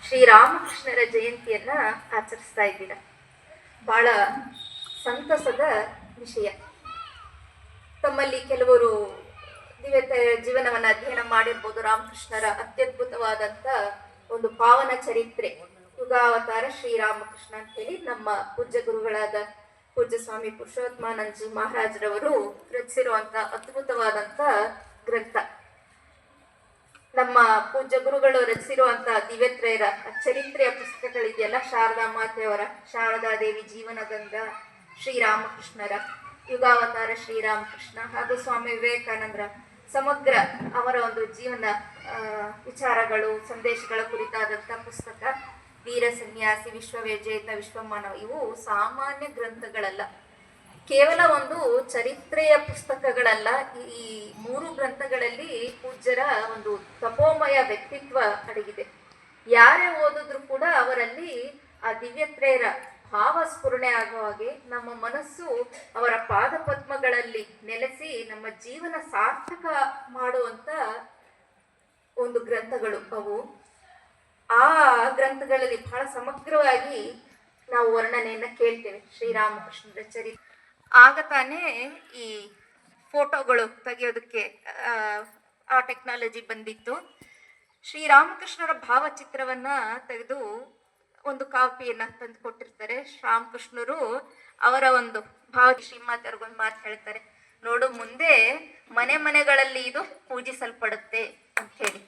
ಶ್ರೀರಾಮಕೃಷ್ಣರ ಜಯಂತಿಯನ್ನ ಆಚರಿಸ್ತಾ ಇದ್ದೀರಾ. ಬಹಳ ಸಂತಸದ ವಿಷಯ. ತಮ್ಮಲ್ಲಿ ಕೆಲವರು ದಿವ್ಯ ಜೀವನವನ್ನ ಅಧ್ಯಯನ ಮಾಡಿರ್ಬೋದು. ರಾಮಕೃಷ್ಣರ ಅತ್ಯದ್ಭುತವಾದಂತ ಒಂದು ಪಾವನ ಚರಿತ್ರೆ ಯುಗಾವತಾರ ಶ್ರೀರಾಮಕೃಷ್ಣ ಅಂತ ಹೇಳಿ ನಮ್ಮ ಪೂಜ್ಯ ಗುರುಗಳಾದ ಪೂಜ್ಯ ಸ್ವಾಮಿ ಪುರುಷೋತ್ತಮಾನಂದಜಿ ಮಹಾರಾಜರವರು ರಚಿಸಿರುವಂತ ಅದ್ಭುತವಾದಂತ ಗ್ರಂಥ. ನಮ್ಮ ಪೂಜ್ಯ ಗುರುಗಳು ರಚಿಸಿರುವಂತ ದಿವ್ಯತ್ರಯರ ಚರಿತ್ರೆಯ ಪುಸ್ತಕಗಳಿದೆಯಲ್ಲ, ಶಾರದಾ ಮಾತೆಯವರ ಶಾರದಾದೇವಿ ಜೀವನಗಂಧ, ಶ್ರೀರಾಮಕೃಷ್ಣರ ಯುಗಾವತಾರ ಶ್ರೀರಾಮಕೃಷ್ಣ ಹಾಗೂ ಸ್ವಾಮಿ ವಿವೇಕಾನಂದರ ಸಮಗ್ರ ಅವರ ಒಂದು ಜೀವನ ವಿಚಾರಗಳು ಸಂದೇಶಗಳ ಕುರಿತಾದಂಥ ಪುಸ್ತಕ, ವೀರ ಸನ್ಯಾಸಿ, ವಿಶ್ವವಿಜೇತ, ವಿಶ್ವಮಾನವ, ಇವು ಸಾಮಾನ್ಯ ಗ್ರಂಥಗಳಲ್ಲ, ಕೇವಲ ಒಂದು ಚರಿತ್ರೆಯ ಪುಸ್ತಕಗಳಲ್ಲ. ಈ ಮೂರು ಗ್ರಂಥಗಳಲ್ಲಿ ಪೂಜ್ಯರ ಒಂದು ತಪೋಮಯ ವ್ಯಕ್ತಿತ್ವ ಅಡಗಿದೆ. ಯಾರೇ ಓದಿದ್ರು ಕೂಡ ಅವರಲ್ಲಿ ಆ ದಿವ್ಯತ್ರೇಯರ ಭಾವ ಸ್ಫುರಣೆ ಆಗುವ ಹಾಗೆ ನಮ್ಮ ಮನಸ್ಸು ಅವರ ಪಾದಪದ್ಮಗಳಲ್ಲಿ ನೆಲೆಸಿ ನಮ್ಮ ಜೀವನ ಸಾರ್ಥಕ ಮಾಡುವಂತ ಒಂದು ಗ್ರಂಥಗಳು ಅವು. ಆ ಗ್ರಂಥಗಳಲ್ಲಿ ಬಹಳ ಸಮಗ್ರವಾಗಿ ನಾವು ವರ್ಣನೆಯನ್ನ ಕೇಳ್ತೇವೆ ಶ್ರೀರಾಮಕೃಷ್ಣರ ಚರಿತ್ರೆ. ಆಗ ತಾನೇ ಈ ಫೋಟೋಗಳು ತೆಗೆಯೋದಕ್ಕೆ ಆ ಟೆಕ್ನಾಲಜಿ ಬಂದಿತ್ತು. ಶ್ರೀರಾಮಕೃಷ್ಣರ ಭಾವಚಿತ್ರವನ್ನ ತೆಗೆದು ಒಂದು ಕಾಪಿಯನ್ನ ತಂದು ಕೊಟ್ಟಿರ್ತಾರೆ. ಶ್ರೀರಾಮಕೃಷ್ಣರು ಅವರ ಒಂದು ಶ್ರೀಮಾತೆಯವ್ರಿಗೊಂದು ಮಾತು ಹೇಳ್ತಾರೆ, ನೋಡು ಮುಂದೆ ಮನೆ ಮನೆಗಳಲ್ಲಿ ಇದು ಪೂಜಿಸಲ್ಪಡುತ್ತೆ ಅಂತ ಹೇಳಿ.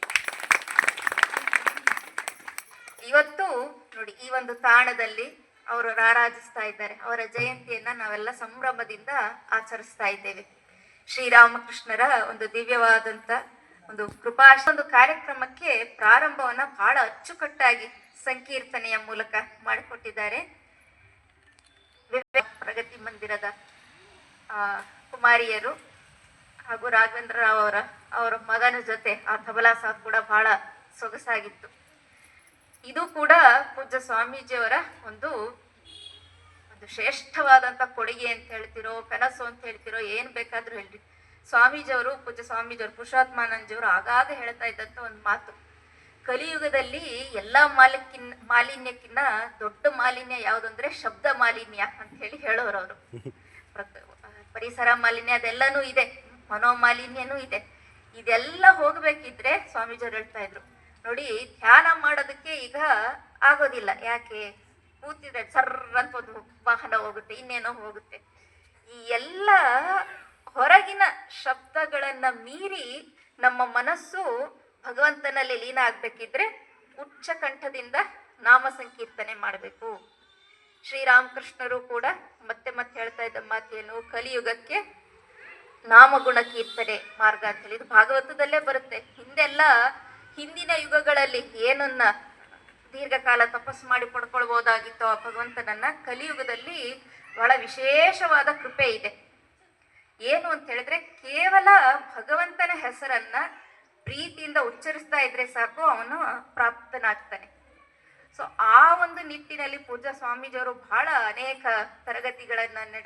ಇವತ್ತು ನೋಡಿ ಈ ಒಂದು ತಾಣದಲ್ಲಿ ಅವರು ರಾರಾಜಿಸ್ತಾ ಇದ್ದಾರೆ. ಅವರ ಜಯಂತಿಯನ್ನ ನಾವೆಲ್ಲ ಸಂಭ್ರಮದಿಂದ ಆಚರಿಸ್ತಾ ಇದ್ದೇವೆ. ಶ್ರೀರಾಮಕೃಷ್ಣರ ಒಂದು ದಿವ್ಯವಾದಂತ ಒಂದು ಒಂದು ಕಾರ್ಯಕ್ರಮಕ್ಕೆ ಪ್ರಾರಂಭವನ್ನ ಬಹಳ ಅಚ್ಚುಕಟ್ಟಾಗಿ ಸಂಕೀರ್ತನೆಯ ಮೂಲಕ ಮಾಡಿಕೊಟ್ಟಿದ್ದಾರೆ. ಪ್ರಗತಿ ಮಂದಿರದ ಕುಮಾರಿಯರು ಹಾಗೂ ರಾಘವೇಂದ್ರ ರಾವ್ ಅವರ ಮಗನ ಜೊತೆ ಆ ತಬಲಾ ಸಾಥ್ ಕೂಡ ಬಹಳ ಸೊಗಸಾಗಿತ್ತು. ಇದು ಕೂಡ ಪೂಜ್ಯ ಸ್ವಾಮೀಜಿಯವರ ಒಂದು ಶ್ರೇಷ್ಠವಾದಂತ ಕೊಡುಗೆ ಅಂತ ಹೇಳ್ತಿರೋ, ಕನಸು ಅಂತ ಹೇಳ್ತಿರೋ, ಏನ್ ಬೇಕಾದ್ರೂ ಹೇಳ್ರಿ. ಸ್ವಾಮೀಜಿಯವರು, ಪೂಜ್ಯ ಸ್ವಾಮೀಜಿಯವರು, ಪುರುಷೋತ್ತಮಾನಂದಜಿಯವರು ಆಗಾಗ ಹೇಳ್ತಾ ಇದ್ದಂತ ಒಂದು ಮಾತು, ಕಲಿಯುಗದಲ್ಲಿ ಎಲ್ಲಾ ಮಾಲಿನ್ಯಕ್ಕಿನ್ನ ದೊಡ್ಡ ಮಾಲಿನ್ಯ ಯಾವುದಂದ್ರೆ ಶಬ್ದ ಮಾಲಿನ್ಯ ಅಂತ ಹೇಳಿ ಹೇಳೋರು ಅವರು. ಪರಿಸರ ಮಾಲಿನ್ಯ ಅದೆಲ್ಲನೂ ಇದೆ, ಮನೋಮಾಲಿನ್ಯನೂ ಇದೆ. ಇದೆಲ್ಲ ಹೋಗ್ಬೇಕಿದ್ರೆ ಸ್ವಾಮೀಜಿಯವರು ಹೇಳ್ತಾ ಇದ್ರು, ನೋಡಿ ಧ್ಯಾನ ಮಾಡೋದಕ್ಕೆ ಈಗ ಆಗೋದಿಲ್ಲ. ಯಾಕೆ? ಕೂತಿದ್ರೆ ಸರ್ರಂತ ಒಂದು ವಾಹನ ಹೋಗುತ್ತೆ, ಇನ್ನೇನೋ ಹೋಗುತ್ತೆ. ಈ ಎಲ್ಲ ಹೊರಗಿನ ಶಬ್ದಗಳನ್ನ ಮೀರಿ ನಮ್ಮ ಮನಸ್ಸು ಭಗವಂತನಲ್ಲಿ ಲೀನ ಆಗ್ಬೇಕಿದ್ರೆ ಉಚ್ಚ ಕಂಠದಿಂದ ನಾಮ ಸಂಕೀರ್ತನೆ ಮಾಡಬೇಕು. ಶ್ರೀರಾಮಕೃಷ್ಣರು ಕೂಡ ಮತ್ತೆ ಮತ್ತೆ ಹೇಳ್ತಾ ಇದ್ದ ಮಾತೇನು, ಕಲಿಯುಗಕ್ಕೆ ನಾಮಗುಣ ಕೀರ್ತನೆ ಮಾರ್ಗ ಅಂತ ಹೇಳಿ. ಇದು ಭಾಗವತದಲ್ಲೇ ಬರುತ್ತೆ. ಹಿಂದಿನ ಯುಗಗಳಲ್ಲಿ ಏನನ್ನ ದೀರ್ಘಕಾಲ ತಪಸ್ಸು ಮಾಡಿ ಪಡ್ಕೊಳ್ಬಹುದಾಗಿತ್ತು ಆ ಭಗವಂತನನ್ನ, ಕಲಿಯುಗದಲ್ಲಿ ಬಹಳ ವಿಶೇಷವಾದ ಕೃಪೆ ಇದೆ. ಏನು ಅಂತ ಹೇಳಿದ್ರೆ, ಕೇವಲ ಭಗವಂತನ ಹೆಸರನ್ನ ಪ್ರೀತಿಯಿಂದ ಉಚ್ಚರಿಸ್ತಾ ಇದ್ರೆ ಸಾಕು, ಅವನು ಪ್ರಾಪ್ತನಾಗ್ತಾನೆ. ಸೊ ಆ ಒಂದು ನಿಟ್ಟಿನಲ್ಲಿ ಪೂಜ್ಯ ಸ್ವಾಮೀಜಿಯವರು ಬಹಳ ಅನೇಕ ತರಗತಿಗಳನ್ನ ನಡೆಸಿ